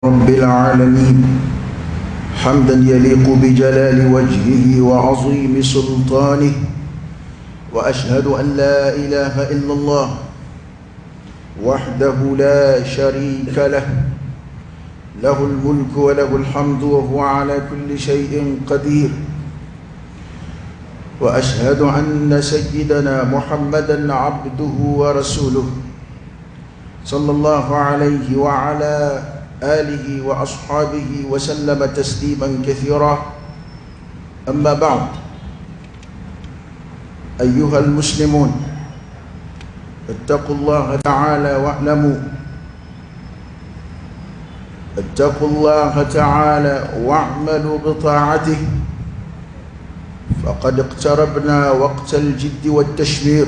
رب العالمين حمدا يليق بجلال وجهه وعظيم سلطانه، وأشهد أن لا إله إلا الله وحده لا شريك له، له الملك وله الحمد وهو على كل شيء قدير. وأشهد أن سيدنا محمدا عبده ورسوله صلى الله عليه وعلى آله وأصحابه وسلم تسليما كثيرا. أما بعد، أيها المسلمون، اتقوا الله تعالى واعلموا، اتقوا الله تعالى واعملوا بطاعته، فقد اقتربنا وقت الجد والتشمير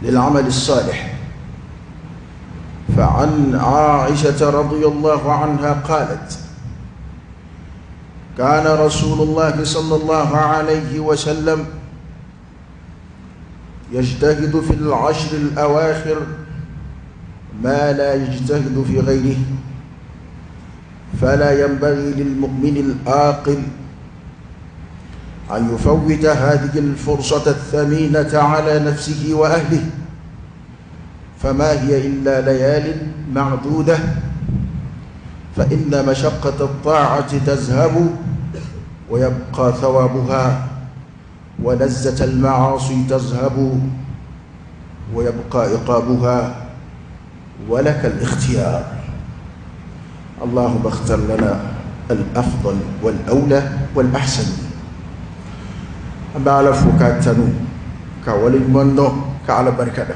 للعمل الصالح. فعن عائشة رضي الله عنها قالت: كان رسول الله صلى الله عليه وسلم يجتهد في العشر الأواخر ما لا يجتهد في غيره، فلا ينبغي للمؤمن العاقل أن يفوت هذه الفرصة الثمينة على نفسه وأهله، فما هي إلا ليال معدودة، فإن مشقة الطاعة تذهب ويبقى ثوابها، ولذة المعاصي تذهب ويبقى عقابها، ولك الاختيار. اللهم اختر لنا الأفضل والأولى والأحسن. أما على فكاتنو كولي المنو كعلى بركة،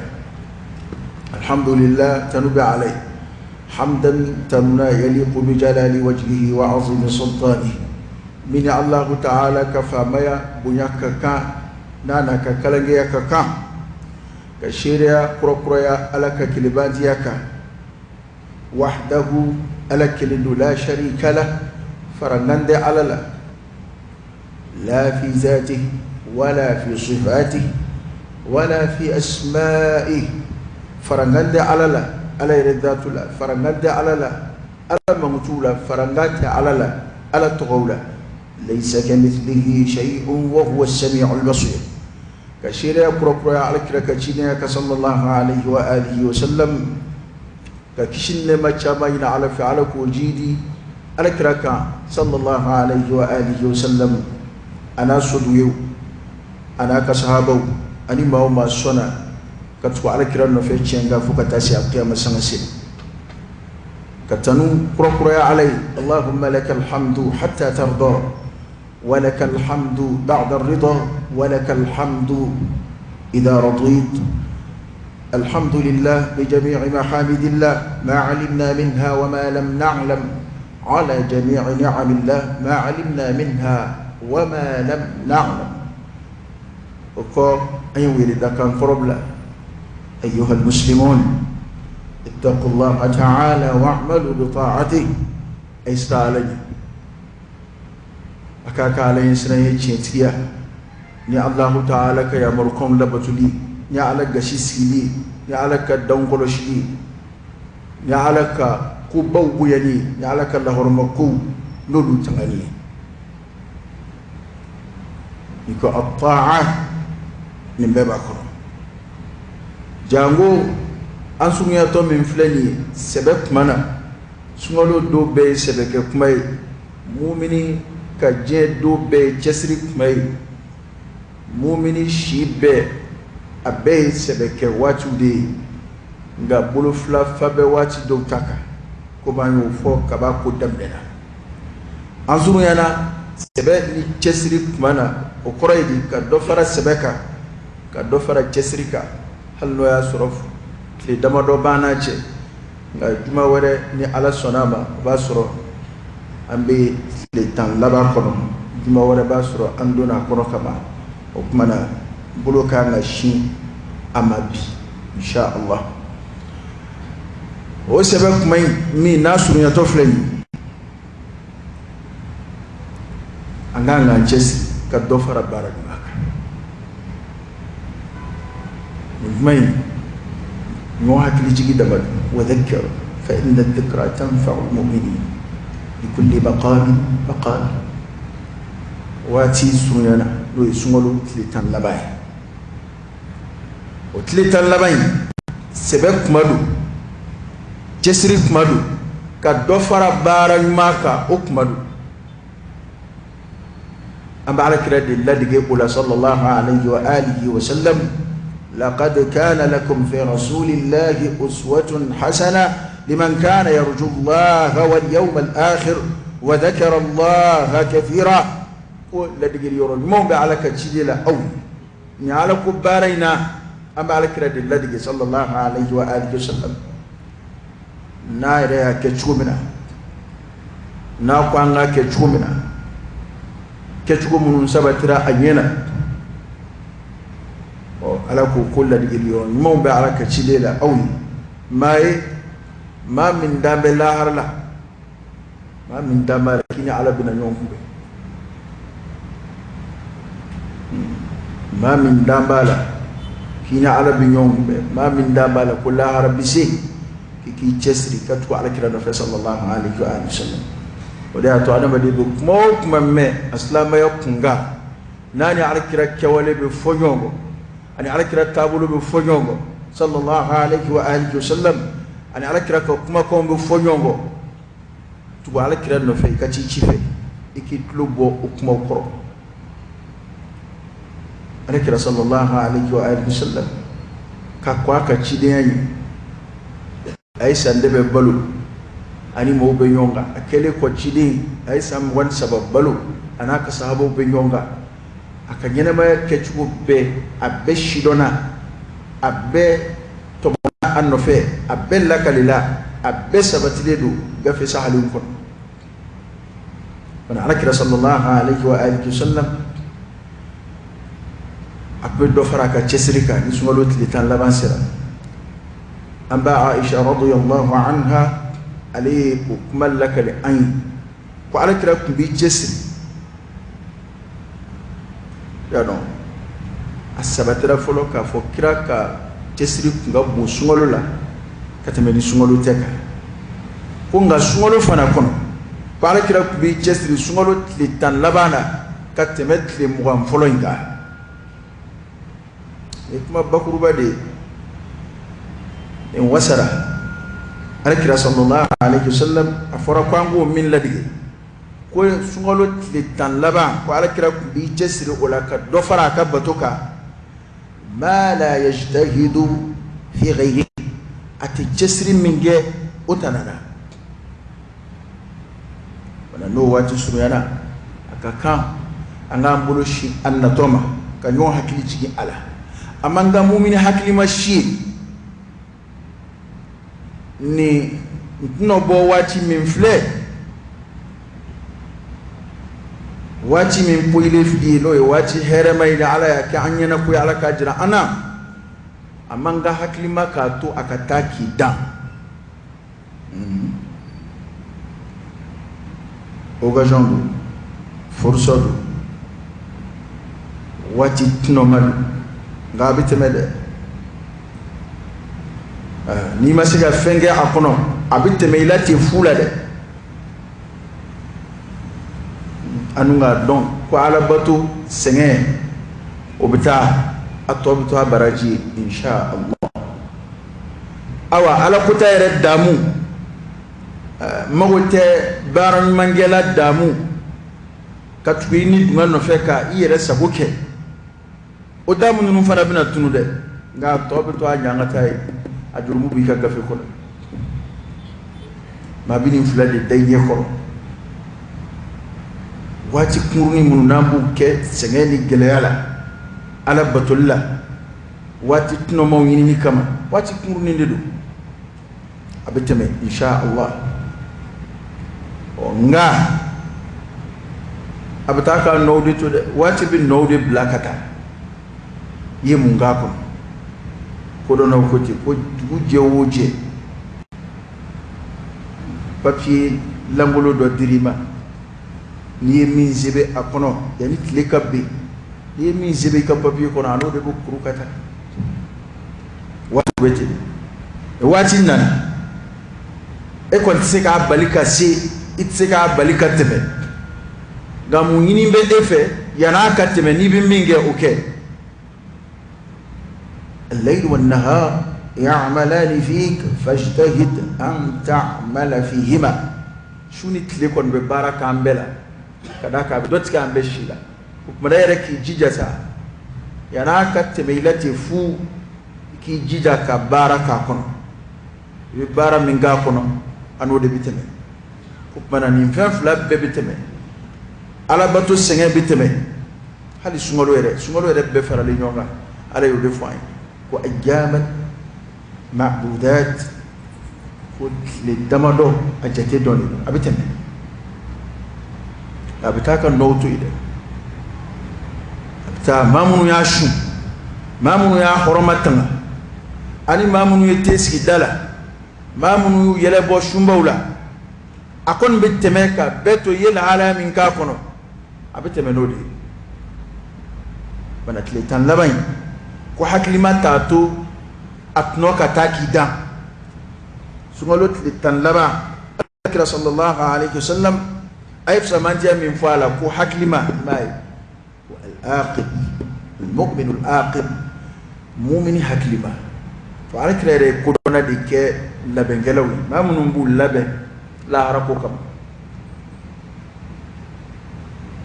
الحمد لله تنبي عليه حمدا تمنا يليق بجلال وجهه وعظيم سلطانه. من الله تعالى كفاميا بنياك كان نانا ككلنجيا كان كشيريا كروكرويا ألك كلبانتياك وحده ألك لا شريك له، فرنند على لا في ذاته ولا في صفاته ولا في أسمائه، فرنند على على ذات الله، فرنند على ممتولة، فرنند على تغولة، ليس كمثله شيء وهو السميع البصير. كشيريا كروكرويا على كركتشينيا صلى الله عليه وآله وسلم، كشين ما تشابين على فعلك وجيدي على كركا صلى الله عليه وآله وسلم. أنا صدويو، أنا كصحابو، أني ما هو ما صنع كتو على كرا نفيتشينغا فكتاسي القيامة سنسين كتنو كروكرويا علي. اللهم لك الحمد حتى ترضى، ولك الحمد بعد الرضا، ولك الحمد إذا رضيت. الحمد لله بجميع محامد الله، ما علمنا منها وما لم نعلم، على جميع نعم الله ما علمنا منها وما لم نعلم. وقال أيوة إذا كان فربلا. أيها المسلمون، اتقوا الله تعالى واعملوا بطاعته. أيستعلني أكاك علي سنة يتشيتيا ني الله تعالى كي يمركم لبتلي، ني على غشيسيلي، ني على كدونغولوشلي، ني على كوبو بياني، ني على كالهرمكو لولو تغني. يكو الطاعة من باب أكرم jango asunya to min flani sebek mana sungalo do be sebeke kumai mumini ka je do be jesri kumai mumini shibe abe sebeke watu de nga bulu fla fabe wati do taka ko banyo fo kaba ko damdena asunya na sebe ni jesri kumana o koraidi ka do fara sebeka ka do fara jesrika hallo ya sorof le dama do bana ce nga juma wore ni ala sonama ba soro ambe le tan laba kono juma wore ba soro andona kono kama o kuma na buloka nga shi amabi insha Allah. o sebe kuma mi nasuru ya to fleni anganga chesi ka do fara baraka may نوع كل جيد دبل وذكر فإن الذكرى تنفع المؤمنين لكل مقام مقال واتي سنينا لو يسمولو تلتان لباي وتلتان لباي سبب مدو جسرك مدو كدفر بارا ماكا أكمدو أما على كرد الذي يقول صلى الله عليه وآله وسلم لقد كان لكم في رسول الله أسوة حسنة لمن كان يرجو الله واليوم الآخر وذكر الله كثيرا الذي يقول المهم على كتشيلا أو على كبارينا أما على كرد الذي صلى الله عليه وآله وسلم نايرا كتشومنا ناقوانا كتشومنا كتشوم من سبترا أجينا على كل اليوم مو بعلى كتشيلا أو ما من دام لا هرلا ما من دام كيني على بنا يوم ما من دام بالا كيني على بنا يوم ما من دام بالا كلها هربسي كي تشري كتو على كرا صلى الله عليه وآله وسلم وده أنا بدي بكموك ممّة أسلام يكونغا ناني على كرا كوالي بفنيونغو أنا على كرا تابلو بفنيونغو صلى الله عليه وآله وسلم أنا على كرا كوما كوم بفنيونغو تبغى على كرا نفي كتشي شيفي إكيد لبوا أكموكرو على كرا صلى الله عليه وآله وسلم كقوا كتشي دياني أي سندب بلو أني مو بيونغا أكله كوتشيدين أي سام وان سبب بلو أنا كسبب بيونغا أكنينا ما كتشوف ب أبى شيدونا أبى تومنا أنوفه أبى لا كليلا أبى سبتيلدو غفي سهلون كون أنا على كده صلى الله عليه وآله وسلم أبى دوفرا كتشسريكا نسمولو تلتان لبانسرا أنبا عائشة رضي الله عنها عليه وكمل لك لأين وعلى كده بيجسر يعني السبتة فلو كفكرة كجسر كعب مسؤول لا كتمني سؤول تكا كونغا سؤول فانا كون وعلى كده بيجسر سؤول لتان لبانا كتمت لمغام فلو إنكا إكما بكرو بدي إن وسرا على صلى الله عليه وسلم أفرقانغو من لديه كل سؤال لتان لبان وعلى كده بيجسر ولا كدفرا كبتوكا ما لا يجتهد في غيره أتجسر من جه أتنانا ونحن واتي سريانا أكاكام أنغام بلوشي النتوما كنيو حكي تيجي على أما أنغام مؤمن حكي ماشي ni ntunobo wati minfle wati min poile fidi lo wati herema ila ala ya ka anyana ku ala ka jira ana amanga haklima ka to akataki dan ogajondo forsodo wati tnomal ngabitemede ni ma se ka fenge akono abite me ilati fula de anunga don ko ala batu senge obita atobito baraji insha Allah awa ala kuta yere damu magote baran mangela damu katwini dunga no feka yere sabuke o damu nunu fara bina tunu de nga tobito anyanga tay ajurumu bi ka gafe ko ma bini fulade dayye ko wati kurni mun nambu ke sengeni geleyala ala batulla wati tno mo yini kama wati kurni ndedo abeteme insha Allah nga abataka node to wati bi node blakata yemu ngako kodono koti ko guje woje papier langolo do dirima ni min zebe akono yani tlekabe ni min zebe ka papier kono alo de ko kurukata wati wete wati nan e kon tse ka balika si itse ka balika teme gamu nyini be efe yana ka teme ni bi minge oke الليل والنهار يعملان فيك فاجتهد أن تعمل فيهما شوني تليكون ببارك عمبلا كذاك بدوتك عم بشيلا ومدايرك جيجاسا يعني كتميلتي فو كي جيجا كبارك أكون ببارك من غاكونا أنو دي بيتمي ومنا نفهم فلاب بيتمي على باتو سنة بيتمي هل سمولو يرى بفر لنيوغا على يودي فاين وأياما معبودات للدمدو أجتي دوني أبتمي أبتاك النوتو إذا أبتا مامونو ياشو مامونو يا حرمتنا أني مامونو يتسكي دالا مامونو يلبو شمبولا أكون بتميكا بيتو يل على من كاكونو أبتمي نودي بناتلي تنلبين ko haklima tato atno kataki da sungolot litan laba akira sallallahu alaihi wasallam ayf samantia min fala ko haklima mai al-aqib al-mu'min al-aqib mu'min haklima to alakira re ko dona dike labengelaw mamunum bu labe la harako kam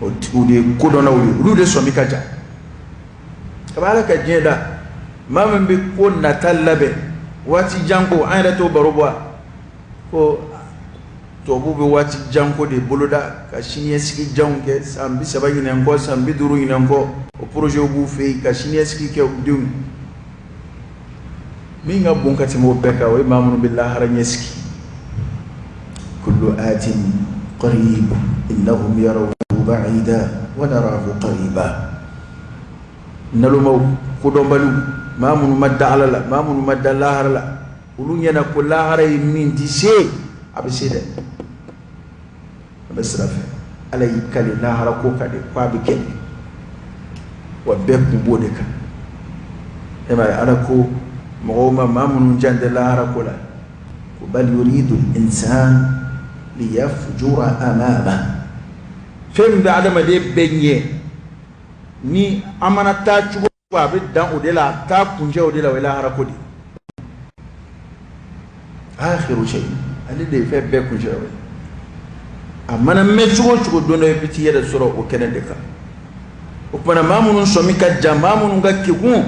o tude ko dona wuri so mi kaja kabala ka jeda mamen be ko natallabe wati janko ayra to barobwa ko to bube wati janko de boloda ka shiniye siki janke sambi sabayi nan ko sambi duru nan ko o projet bu fe ka shiniye siki ke dum minga bonkati mo beka way mamunu billahi haranyeski kullu atin qarib innahum yarawhu ba'ida wa narahu qariba nalumaw ko dombalu mamunu madda alala mamunu madda laharla ulunya na ko lahara min dise abisede abisrafe alay kali lahara ko kade kwa bike wa bekku bodeka ema ala ko mawma mamunu jande lahara ko la ko bal yuridu al-insan liyafjura amama fem da adama de benye ni amana ta chugo ba bi dan odela ta kunje odela wala harakodi akhiru shay ali de fe be kunje wala amana me chugo dono e biti yeda soro o kenen de ka o pana mamunun somi ka jamamunun ga kigun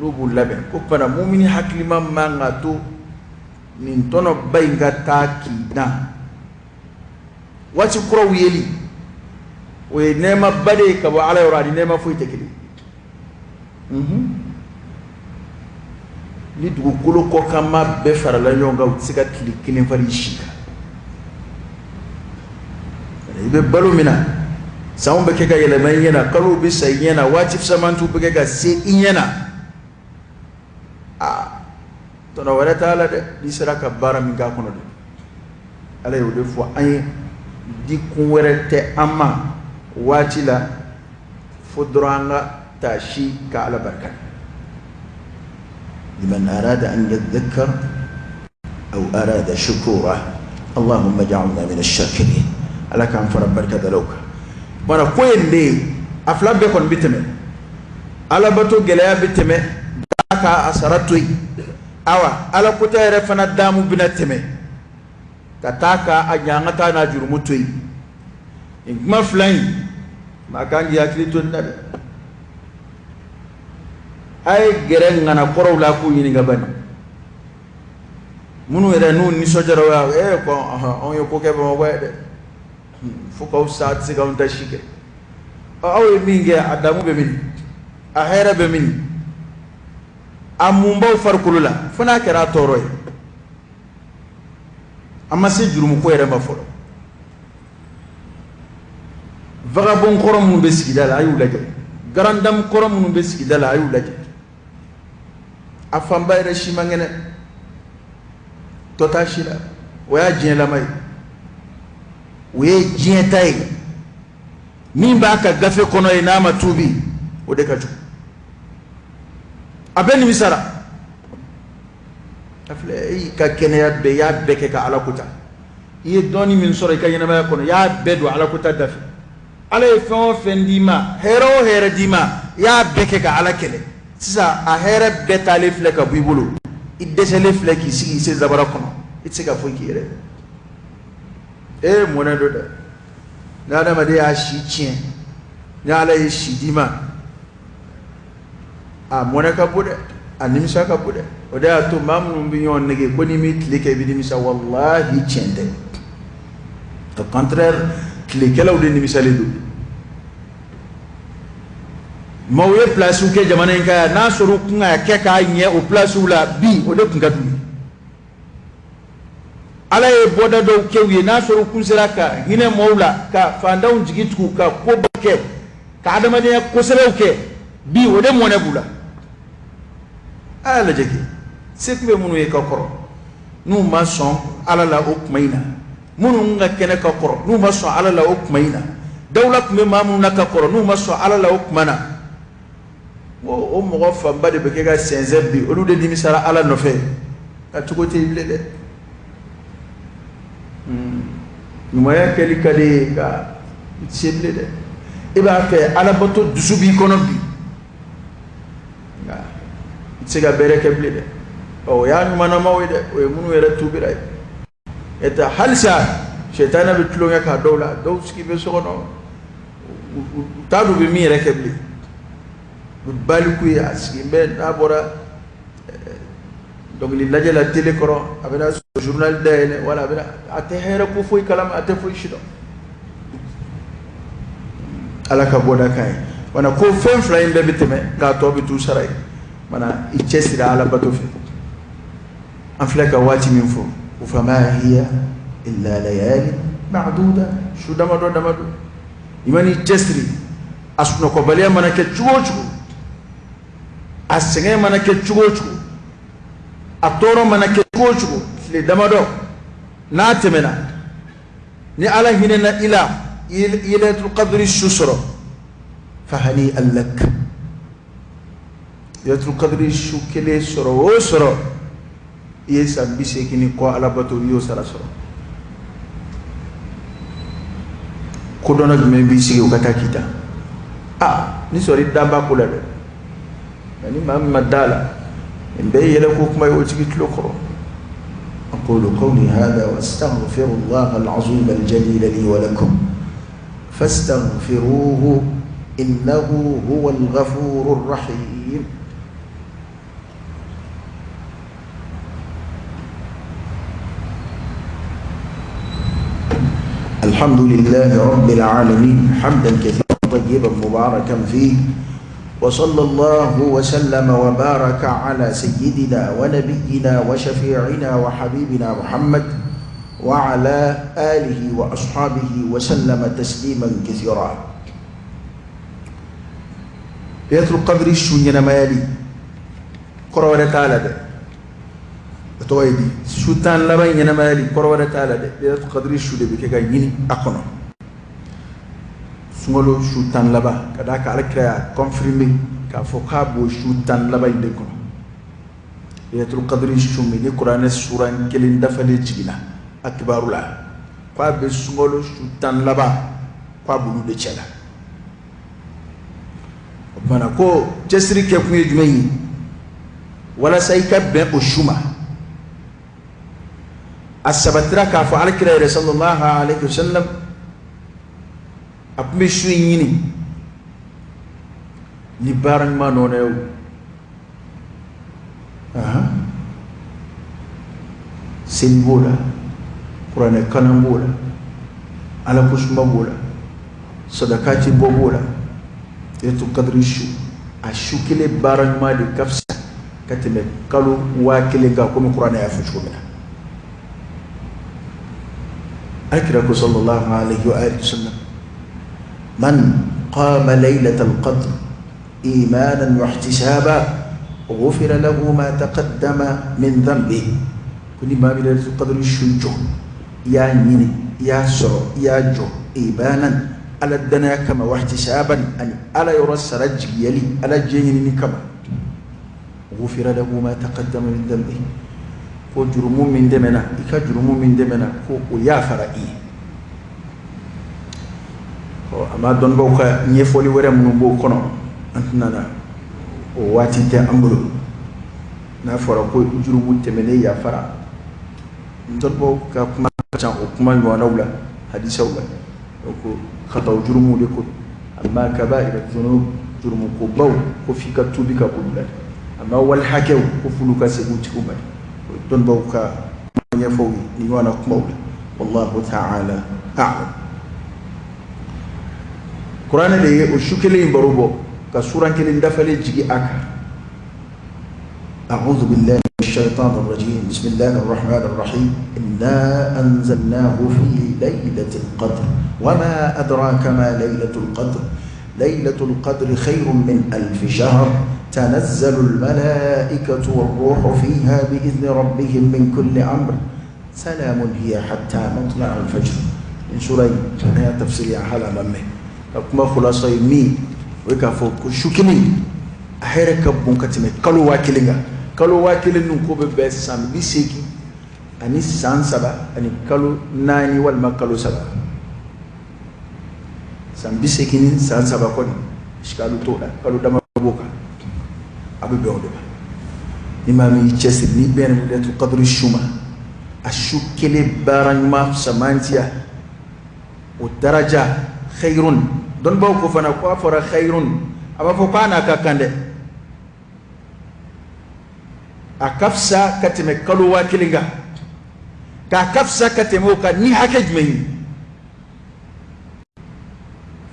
lubu labe ko pana mu'mini haklima mangato nin tono bayinga ta kina wati kuro wiyeli we nema bade ka ba ala yoradi nema fuite kidi ni dugu kolo ko kama be farala nyonga utsika kili fari shika ibe balumina sawon be ke ga yele man yana kalu bi sayena watif samantu be ga se inyana to na wala taala de ni saraka bara min ga kono de ala yo de fo ay di kun werete amma wajila fudranga tashi ka ala barka liman arada an yadhakkar aw arada shukura allahumma ja'alna min ash-shakirin ala kan fara barka dalauka bana koyende afla be kon biteme ala bato gelaya biteme daka asaratoy awa ala kutayre fana damu binateme kataka anyangata na jurumutoy ingma flying makangi akilito ndabe ay geren ngana koro la ku yini ngabani munu era nu ni sojaro wa ko on yo ko ke ba wede fuko saat se ga unta shike aw minge adamu be min ahera be min amumba farkulula funa kera toroy amma se jurumu ko era ma folo vagabond korom mun be sigidala ayu laje garandam korom mun be sigidala ayu laje afamba ere shimangene totashila waya jien lamay we jien tay nimba ka gafe kono e nama tubi o de kaju abeni misara afle ka kenya be ya beke ka ala kuta ye doni min soro ka yena ma kono ya bedo ala kuta dafi ala e fon fendima hero hera dima ya beke ka ala kele sisa a hera betale fle ka bibulu idesele fle ki sigi se zabara kono itsega fo ki yere e mona do da nada ma de ya shi chien ya ala e shi dima a mona ka bude animisa ka bude o da to mamu bi yon nege ko ni mit leke bi dimisa wallahi chende au contraire leke la o de nimisa le do mawye place u ke jamana ka na soro kunga ke ka nye o place u la bi o de kunga du ala e boda do ke wi na soro kun sera ka hine mawla ka fanda un jigitku ka ko bake ka adama ne ko sere ke bi o de mona bula ala jeki sekbe munu e ka koro nu ma son ala la ukmaina munu nga kene ka koro nu ma son ala la ukmaina dawla kuma mamu na ka koro nu ma son ala la ukmana o mo fa mbade be ke ga senzebi olu de dimisara ala no fe ka tugote ibile de numaya keli kale ka seble de iba fe ala bato dusubi kono bi sega bereke blede o ya mana mawide o munu yere tubira eta halsa shaytana be tulonga ka dawla daw ski be sono tadu be mi reke blede baliku ya ski be abora donc li lajala télé koro abena journal dayne wala abena ate hera ko foy kalam ate foy shido ala ka boda kay wana ko fen fly be biteme ka to bi tu saray mana ichesira ala batofi aflaka wati minfo ufama hiya illa layali ma'duda shu damado imani chesri asno ko balia mana ke chuochu asenge mana ke chuochu atoro mana ke chuochu le damado na temena ni ala hinena ila qadri shusra fahani allak yatul qadri shukele soro soro yesa bise kini ko ala bato yo sara soro ko dona me bisi o kata kita ni sori damba kula de yani madala mbe yele ko kuma yo tigi tlo ko aqulu qawli hadha wa astaghfirullah al-azim al-jalil li wa lakum fastaghfiruhu innahu huwal ghafurur rahim. الحمد لله رب العالمين حمدا كثيرا طيبا مباركا فيه وصلى الله وسلم وبارك على سيدنا ونبينا وشفيعنا وحبيبنا محمد وعلى آله وأصحابه وسلم تسليما كثيرا. ليلة القدر شنينا مالي قرأ تعالى تويدي سلطان لبا ينا مالي قرورة تعالى ليلة القدر شو دي بكي يني أقنا سمولو سلطان لبا كذاك على كلا كونفيرمي كفوكابو سلطان لبا يدكم ليلة القدر شو مني قرآن السورة كلين دفلي جينا أكبر الله قاب سمولو سلطان لبا قابلو دجلا وبنا كو جسري كيفني جمعي ولا سايكا بين أشوما السبترا كافو على كلا رسول الله عليه وسلم أبمي شويني نبارن ما نونيو سنبولا قرآن كنبولا على كسمبولا صدقاتي بوبولا يتو قدر الشو الشو كلي بارن ما دي كفسا كتمي قالوا واكلي قاكم قرآن يفشو منها أكرك صلى الله عليه وآله وسلم من قام ليلة القدر إيمانا واحتسابا غفر له ما تقدم من ذنبه كل ما ليلة القدر الشجو يا نيني يا سر يا جو إيمانا على الدنيا كما واحتسابا أن ألا يرس رجل يلي ألا جيني كما غفر له ما تقدم من ذنبه ko jurumu min demena ika jurumu min demena ko o yafara i ko ama don bo ka nyefoli were mun bo kono antana o wati te ambulo na fora ko jurumu temene yafara don bo ka kuma ta o kuma yo nawla hadisa wala ko khata jurumu de ko amma kaba'ir adh-dhunub jurumu ko baw ko fika tubika kullu amma wal hakew ko fuluka seguti ko bari don bawka ya fawi ni wana kuma wallahu ta'ala a'lam qur'ana de o shukele barubo ka suran kele ndafale jigi aka a'udhu billahi minash shaitanir rajim bismillahir rahmanir rahim inna anzalnahu fi laylatil qadr wama adraka ma laylatul qadr laylatul qadr khayrun min alf shahr تنزل الملائكة والروح فيها بإذن ربهم من كل أمر سلام هي حتى مطلع الفجر إن سورة هي تفسير حالا ممي كما خلاصة مي ويكافو شكني أحيرك بونكتمي كلو واكلين نكوب بسام بيسيكي أني سان سبا أني كلو ناني والما كلو سبا سام بيسيكي سان سبا كوني إشكالو تولا كلو دم بوكا abu bewde imami chesir ni ben letu qadri shuma ashukile baranyuma samantia o daraja khairun don baw ko fana ko afara khairun aba fo kana ka kande akafsa kateme kalu wakilinga ka kafsa kateme ka ni hakej men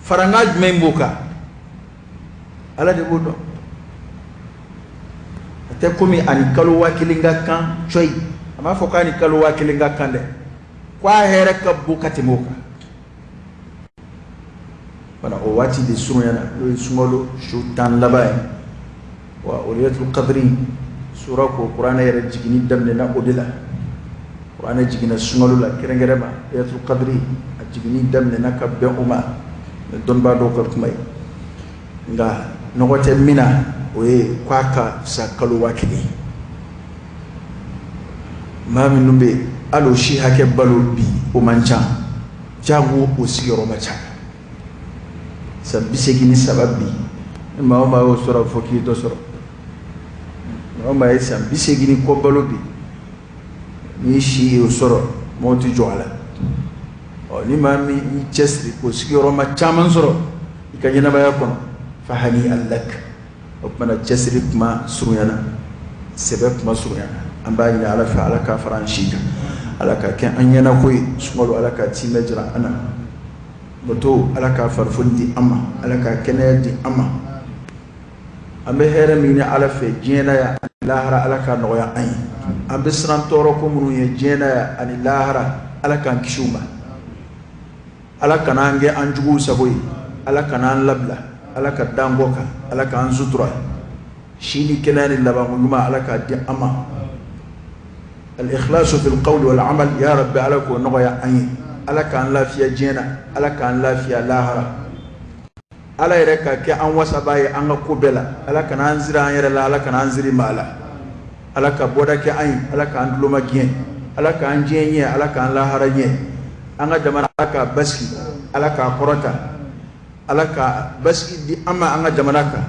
farangaj men boka ala de bodo te komi ani kalu wakilinga kan choy ama foka ni kalu wakilinga kan de kwa here ka bukati moka wana o wati de sunyana do sumolo shutan labay wa uliyatul qadri sura ko qur'ana yere jigini damne na odila qur'ana jigina sumolo la kerengere ma uliyatul qadri jigini damne na ka be uma don ba do ko kumay nga nogote mina oye kwaka sa kalu wakili mami numbe alo shi hake balo bi o mancha jago o sigoro macha sabbi segini sababi ma o sura foki to sura ma yesa bi segini ko balo bi ni shi o sura moti joala o ni mami ni chesri ko sigoro macha man sura ikanyana baya kono fahani allak opmana chesri kuma suruyana sebe kuma suruyana amba ni ala fa ala ka faranshika ala ka kan anyana koy sumolu ala ka timejra ana boto ala ka farfundi amma ala ka kenedi amma ambe here mini ala fe jena ya lahara ala ka noya ay ambe sran toro ko munu ye jena ya ani lahara ala kan kishuma ala kanange anjugu saboy ala kanan labla ala ka dangoka ala ka anzutra shini kenani labangu yuma ala ka di ama al ikhlas fi al qawl wal amal ya rabbi ala ko noya ay ala ka an lafiya jena ala ka an lafiya lahara ala ireka ke an wasa baye an ga kubela ala ka nan zira an yere la ala ka nan ziri mala ala ka boda ke ay ala ka an duluma gien ala ka an jenye ala ka an lahara nye an ga jamana ka baski ala ka korota alaka basi di ama anga jamanaka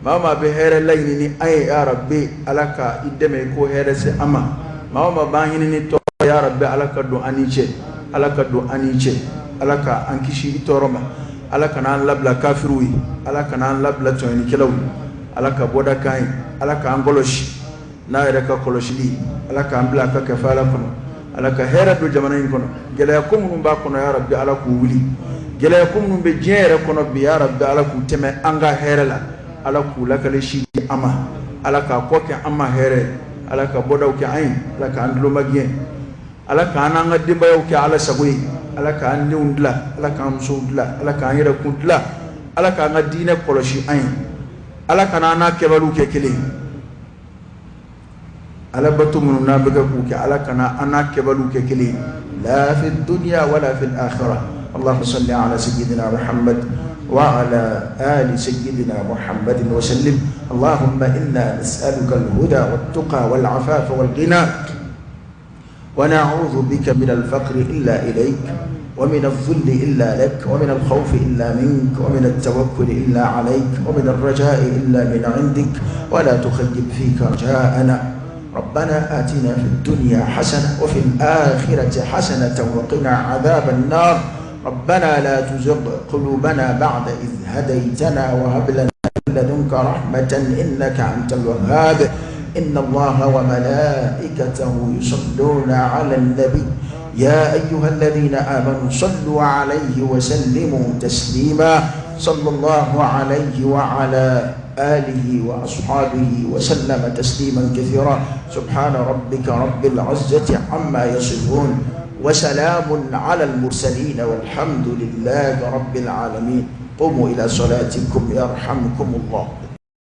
mama be here layni ni ay ya rabbi alaka ideme ko here se ama mama bangini ni to ya rabbi alaka do aniche alaka ankishi itoroma alaka nan labla kafirui alaka nan labla to ni kelawi alaka boda kai alaka angoloshi na ere ka koloshili alaka ambla ka kafala kono alaka here do jamana kono gele yakum ba kono ya rabbi alaku wuli gele kum numbe jere kono bi ya rabbi ala ku teme anga herela ala ku lakale shi ama ala ka koke ama here ala ka bodaw ke ayin ala ka andlo magien ala ka ananga dimba yow ke ala sagoy ala ka andi undla ala ka amsudla ala ka yira kundla ala ka ngadine koloshi ayin ala ka nana kebalu ke kele ala batu mun nabiga ku ke ala kana ana kebalu ke kele la fi dunya wala fi al-akhirah اللهم صل على سيدنا محمد وعلى آل سيدنا محمد وسلم اللهم إنا نسألك الهدى والتقى والعفاف والغنى ونعوذ بك من الفقر إلا إليك، ومن الذل إلا لك، ومن الخوف إلا منك، ومن التوكل إلا عليك، ومن الرجاء إلا من عندك، ولا تخيب فيك رجاءنا. ربنا آتنا في الدنيا حسنة وفي الآخرة حسنة وقنا عذاب النار. ربنا لا تزغ قلوبنا بعد إذ هديتنا وهب لنا من لدنك رحمة إنك أنت الوهاب. إن الله وملائكته يصلون على النبي يا أيها الذين آمنوا صلوا عليه وسلموا تسليما. صلى الله عليه وعلى آله وأصحابه وسلم تسليما كثيرا. سبحان ربك رب العزة عما يصفون وسلام على المرسلين والحمد لله رب العالمين. قوموا إلى صلاتكم يرحمكم الله.